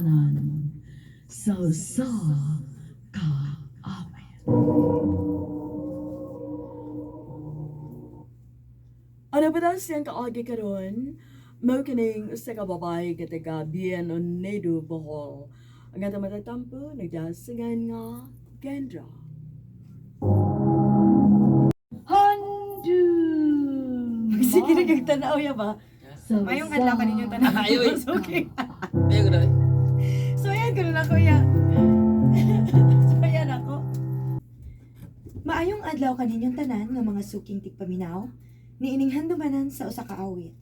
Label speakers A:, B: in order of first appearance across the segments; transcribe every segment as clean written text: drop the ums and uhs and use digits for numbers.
A: tanan. Sa ka amin. Ano ba daw siyang kaagi karon? Mao kining usa ka babae nga taga Bien Unido, Bohol. Ang atong matatampo nagdasingan nga Kendra. Handu. Sige na kag tanaw ya ba?
B: Mayong adlaw ka ninyong tanan.
C: Ayoy.
B: Okay.
C: Ayaw ko na.
B: So yan, ganun ako ya. So yan ako. Maayong adlaw ka ninyong tanan nga mga suking tigpaminaw niining handumanan sa usa ka awit.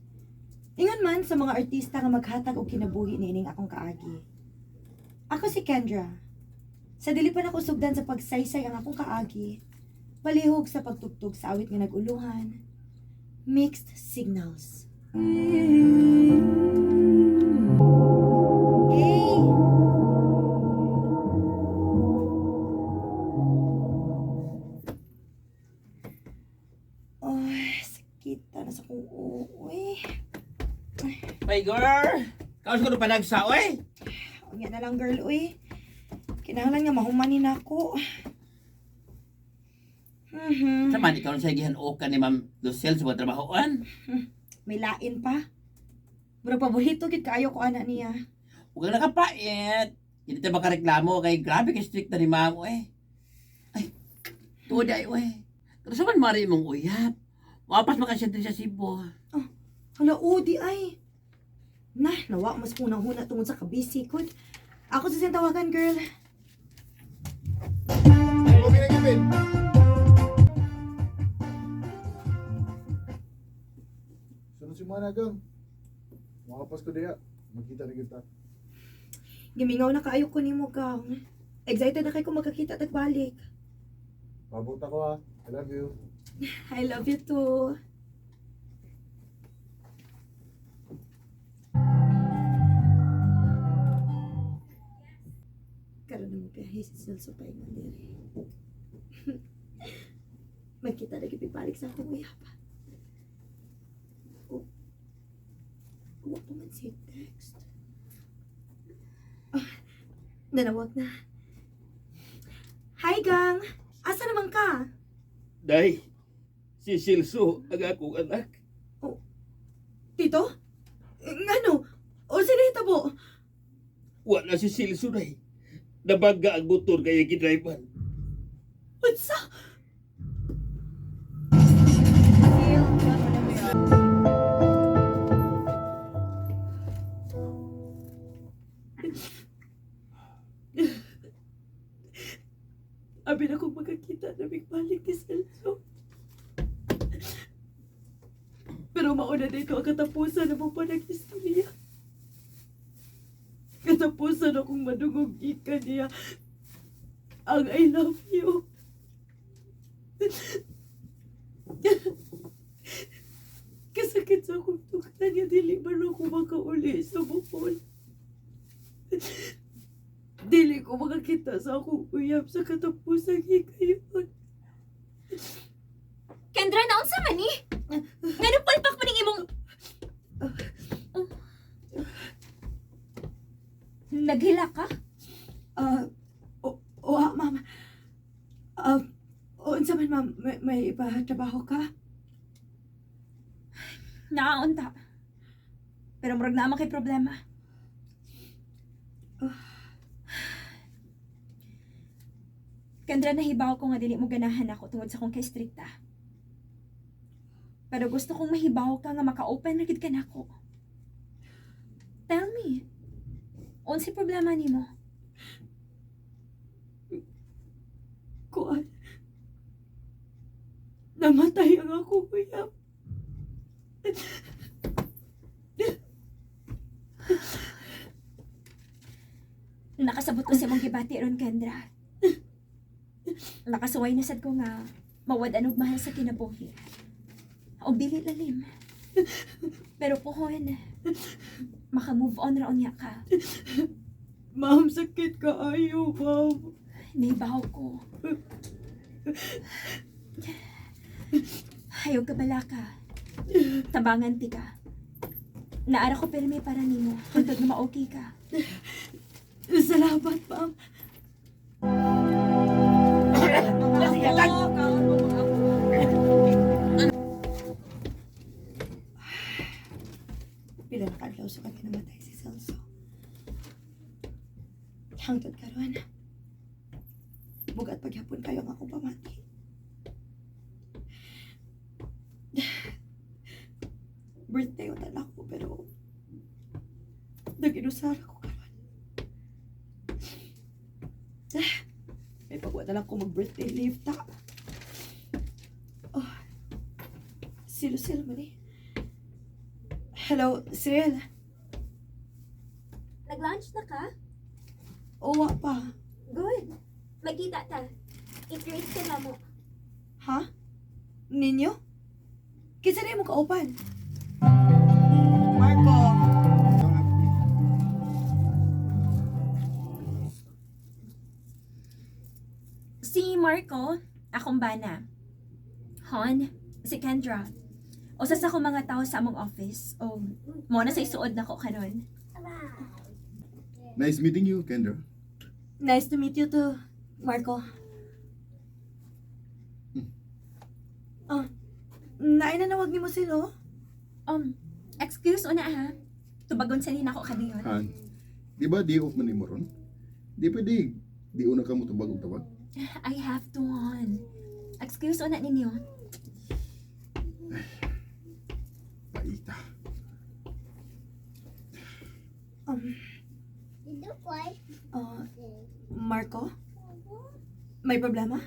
B: Ingon man sa mga artista nga maghatag og kinabuhi niining akong kaagi. Ako si Kendra. Sa dili pa nako sugdan sa pagsaysay ang akong kaagi, palihog sa pagtugtog sa awit nga naguluhan. Mixed Signals. Hey! Ay, sakit na sa kong uwi.
C: Hey girl! Kaos ko na panagsa, oy!
B: Ang yan na lang girl, uy. Kinahanglan nga mahumanin ako.
C: Sama, ikaw na sa gihan o ka ni Ma'am Lucille sa mga trabahoan.
B: May lain pa. Pero paborito gid kaayo ko ana niya.
C: Huwag kang nakapait. Hindi tayo makareklamo kay grabe kay strict na ni Ma'am, oy. Ay, tuwa day, oy. Pero sa man mari mong uyap. Wapas makasya din sa Cebu.
B: Hala, udi ay. Nah, nawa mas hunang-huna tungod sa kabisi ko. Ako sa siyang tawagan, girl.
D: Kopi na gipin. Sunod si Mana gang. Makapas ko diya. Magkita na kita.
B: Gimingaw na kaayo ko nimo kang. Excited na kay ko magkakita at balik.
D: Pabot ako ha. I love you.
B: I love you too. Karon mo biyahe si Celso pa ingon diri. Magkita na kita balik sa akong uyapa. Oh. Huwag mo man si text. Oh, nanawag na. Hi, gang! Asa naman ka?
C: Day, si Silso, ang akong anak.
B: Tito? Ngano? O sino hitabo?
C: Wala si Silso, day. Nabaga ang motor kaya gidrivean.
B: Unsa? Abi na kong magkakita na balik ni Celso. Pero mauna dito ang katapusan na mo pa nag-istorya. Katapusan akong madungog ika niya ang I love you. Kasakit sa akong tukta niya, dili man ako makauli sa bukol. Dili ko makakita sa akong uyab sa katapusan hikayon.
E: Kendra, naunsa man ni? Ngano palpak man ning imong... Naghila ka?
B: Ma'am. Unsa man, ma'am, may trabaho ka?
E: Naaunta. Pero murag na kay problema. Kendra, nahibaw ko nga dili mo ganahan ako tungod sa kong kay strikta. Pero gusto kong mahibaw ka nga maka-open na gid ka nako. Tell me. Unsa problema nimo?
B: Kuan. Namatay ang ako, uyab.
E: Nakasabot ko sa mong gibati ron, Kendra. Nakasuway na sad ko nga mawad anog mahal sa kinabuhi. O dili lalim. Pero pohon, maka-move on ra unya ka.
B: Ma'am, sakit ka ayo, ma'am.
E: Naibaw ko. Hayog ka bala ka. Tabangan ti ka. Naara ko pirmi para nimo. Hantod na ma-okay ka.
B: Salamat, ma'am. Pila na kadlaw sa kanya namatay si Celso. Hangtod karon. Bugat paghapon kayo nga akong pamati. Birthday o tanak ko pero nag-inusara ko karon. May pagwala lang ko mag-birthday leave ta. Oh, si Lucille mo ni. Hello, Sil.
E: Nag-lunch na ka?
B: Uwa pa.
E: Good. Magkita ta. I-treat ka na mo.
B: Ha? Ninyo? Kinsa na mo kaupan? Marco.
E: Si Marco, akong bana. Hon, si Kendra. O sa ko mga tao sa among office. O, mo na sa isuod na ko karon.
D: Nice meeting you, Kendra.
B: Nice to meet you too, Marco. Ah, nainanawag ni mo sila?
E: Excuse una ha. Tubagon sa nina ko kadayon.
D: Han, di ba day off man ni mo ron? Di pwede, di una ka mo tubag og tawag.
E: I have to on. Excuse una ninyo.
D: Paita.
B: Marco? May problema?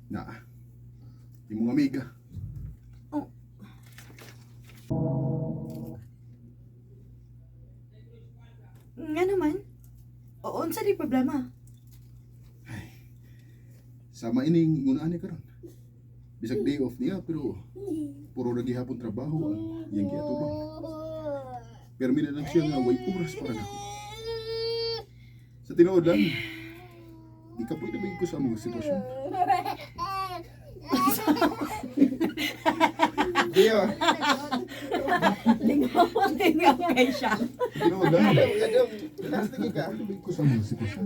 D: Na, di mong amiga.
B: Nga naman. O, unsa di problema?
D: Sama ining unaan ni karon. Bisag day off niya pero puro lagi hapon trabaho ang iyang giatubang. Pero mina lang siya nga way oras para nako. Sa tinuod lang, di ka pwede ba ko sa mga sitwasyon. Diyo,
B: Lingaw kay siya.
D: tinuod lang. Adong, last lagi ka. Pwede ko sa mga sitwasyon.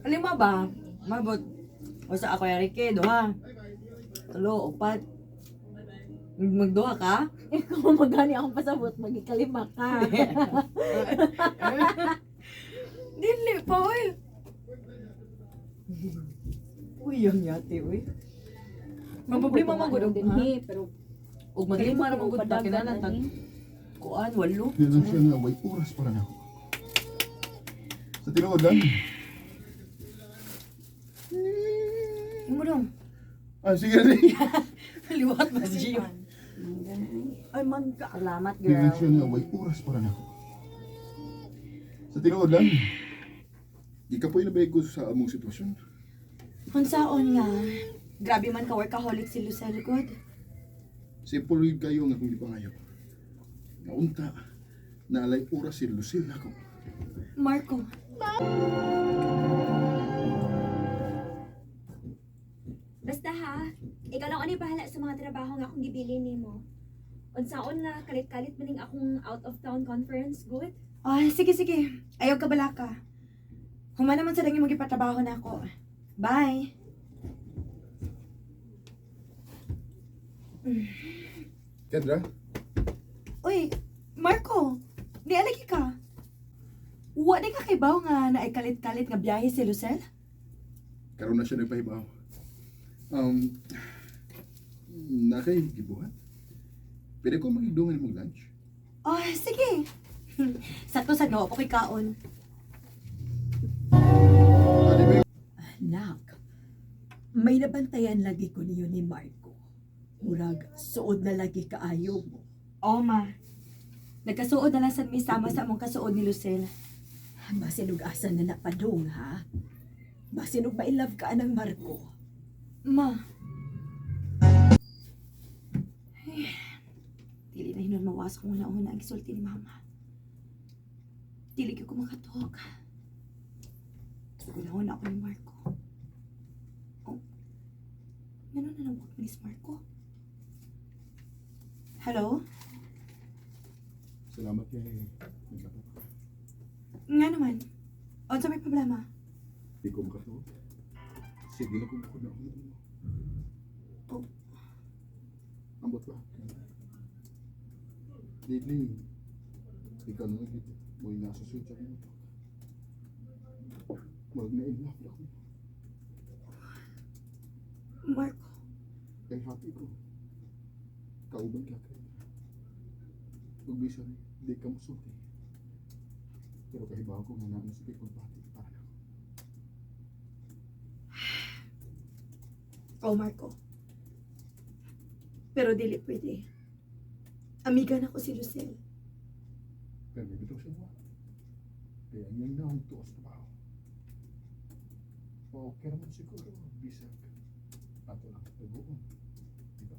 B: Alima ba? Mabot. O sa ako Enrique, duha. Tulo, upat. Magduha ka?
A: Kung magani akong pasabot, magikalima ka.
B: Dili pa, uy. Uy, yung yate, uy. Maproblema man gud
A: din
B: ha.
A: pero
B: Ug maglima ra gud ta kinanan tag kuan walo.
D: Mina lang siya nga way oras para nako. Sa tinuod lang.
B: Imo dong.
D: Ah, sige na rin.
B: Liwat ba si Gio?
A: ay man ka alamat
D: Mina lang
A: girl.
D: siya nga way oras para nako. Sa tinuod lang. Di ka pwede ba ko sa among sitwasyon.
B: Unsaon nga? Grabe man ka workaholic si Lucelle God.
D: Simple read kayo nga kung di pa ngayon. Naunta, naalay oras si Lucille ako.
B: Marco.
E: Basta ha, ikaw lang ani bahala sa mga trabaho nga akong gibili nimo. Unsaon na kalit-kalit maning akong out of town conference, good?
B: Ay, sige, sige. Ayaw ka bala ka. Human naman sa dangi magipatrabaho na ako. Bye.
D: Kendra,
B: Uy, Marco. Di alagi ka. Wa di ka kibaw nga naikalit-kalit nga biyahe si Lucelle?
D: karon na siya nagpahibaw. Nakay gibuhat. Pwede ko magigdungan mong lunch?
B: Oh, sige. Sakto sa gawa po kay kaon.
D: Di ba
F: Nak, may nabantayan lagi ko niyo ni Marco. Murag, suod na lagi kaayo mo.
B: Oh, ma. Nagkasuod na lang sa mi sama sa among kasuod ni Lucelle.
F: Basinog asa na napadung, ha? Basinog ma-inlove ka ng Marco.
B: Ma. Ay, dili na hinon mawas kung una-una ang gisulti ni mama. Dili ko makatuhog. Gunahon ako ni Marco. Oh, ano na nawag ni Marco? Hello?
D: Salamat kay naglato ka.
B: Nga naman. Unsa may problema?
D: Di ko makatuwa. Sige na kung ako na ako.
B: Oh.
D: Ambot ba? Dili. Ikaw naman dito. Mo inasusunod sa mga. Mag na in love ako.
B: Marco,
D: Kay happy ko. Kauban ka kay. Ug bisan di ka musulti. Pero kahibaw ko nga naman sa pagbati para na.
B: oh Marco. Pero dili pwede. Amiga na ko si Lucille.
D: Pero may bitaw siya ba? Kaya niyang naong tuos na ba? Okay naman siguro. Bisag. Ato lang taguon. Diba?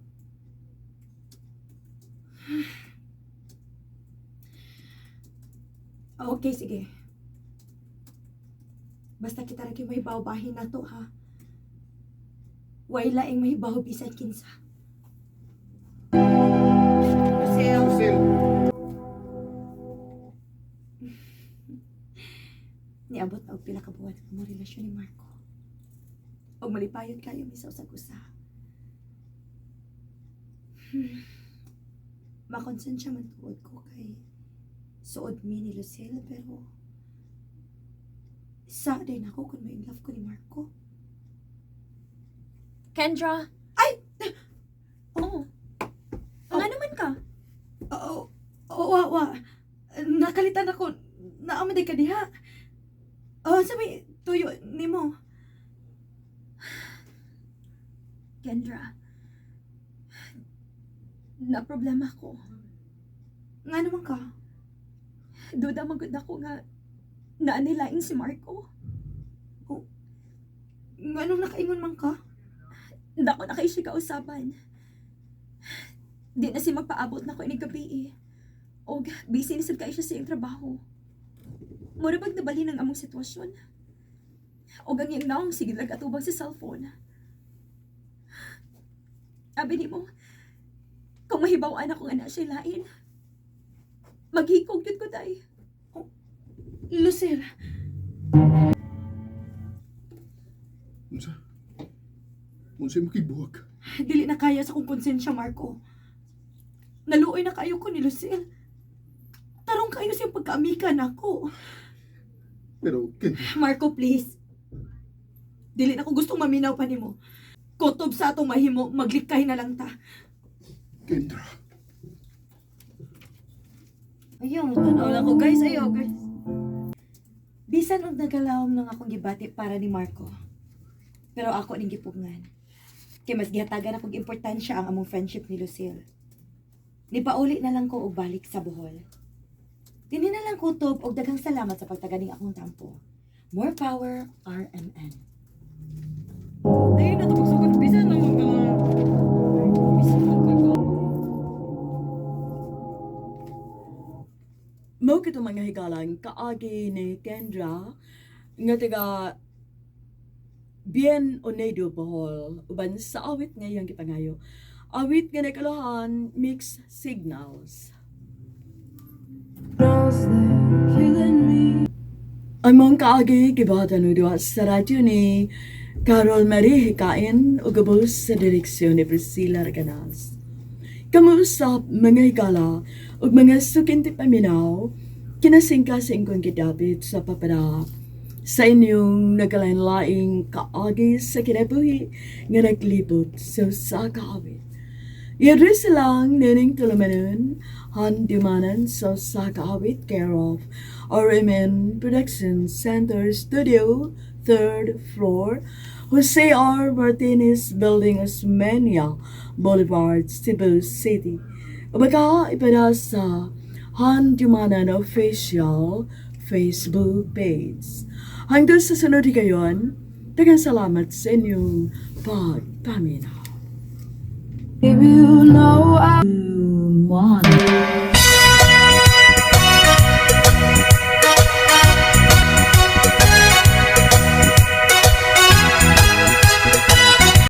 B: Okay, sige. Basta kita rin may bahin na to, ha? Way laing may baho bisan kinsa. Lucille.
D: Sil!
B: Niabot na og pila ka buwan ang mga relasyon ni Marco. Og malipayon kayo misaw sa gusa. Makonsensya man tuod ko kay suod mi ni Lucille, pero sa din ako kung may in love ko ni Marco.
E: Kendra?
B: Ay!
E: Oo. Nga naman ka.
B: Oo, wa. Nakalitan ako. Naamaday ka diha. Oh, sabi, tuyo ni mo.
E: Kendra. Na problema ko.
B: Nga naman ka.
E: Duda magod ako nga naanilaing si Marco.
B: Nga nung nakaingon man ka.
E: Dako na kayo siya kausapan. Di na siya magpaabot na ko ini gabi eh. O busy na sad kayo siya sa iyong trabaho. Mura pag nabali ng among sitwasyon. O ganyan naong sige atubang sa cellphone. Abi ni mo, kung mahibawaan ako nga na siya lain, maghikog yun ko tayo.
B: Lucille.
D: Unsa? Unsa yung makibuwag?
B: Dili na kaya sa kong konsensya, Marco. Naluoy na kayo ko ni Lucille. Tarong kayo siyang pagkaamikan ako.
D: Pero, Ken,
B: Marco, please. Dili na ko gustong maminaw pa nimo. Kutob sa atong mahimo, maglikay na lang ta.
D: Kendra.
B: Ayaw, tanaw lang ko, guys. Ayaw, guys. Bisan og nagalawom nang akong gibati para ni Marco. Pero ako ning gipugngan. Kay mas gihatagan akong importansya ang among friendship ni Lucille. Nipauli na lang ko og balik sa Bohol. Dini na lang kutob og daghang salamat sa pagtaganing akong tampo. More power, RMN. Ayun na ito, magsugod. Bisan na mga... Bisan na
A: Mo kito mga higalang kaagi ni Kendra nga taga Bien Unido Bohol uban sa awit ngayong gipangayo. Awit nga nagkalahan mixed signals. Ang mong kaagi gibatan no diwa sa radyo ni Carol Marie Hikain o gabos sa direksyon ni Priscilla Raganas. Kamuusap mga higala ug mga sukinti paminaw kinasingkasing kong gidapit sa papada sa inyong nagalain-laing kaagi sa kinabuhi nga naglibot sa kaawit. Yadris lang nining tulumanon handimanan sa kaawit care of RMN Production Center Studio 3rd floor Jose R. Martinez Building, Osmeña Boulevard, Cebu City. Baka ipada sa Handimanan Official Facebook page. Hanggang sa sunod kayon, daghang salamat sa inyong pagpaminaw.
G: Baby, you know I want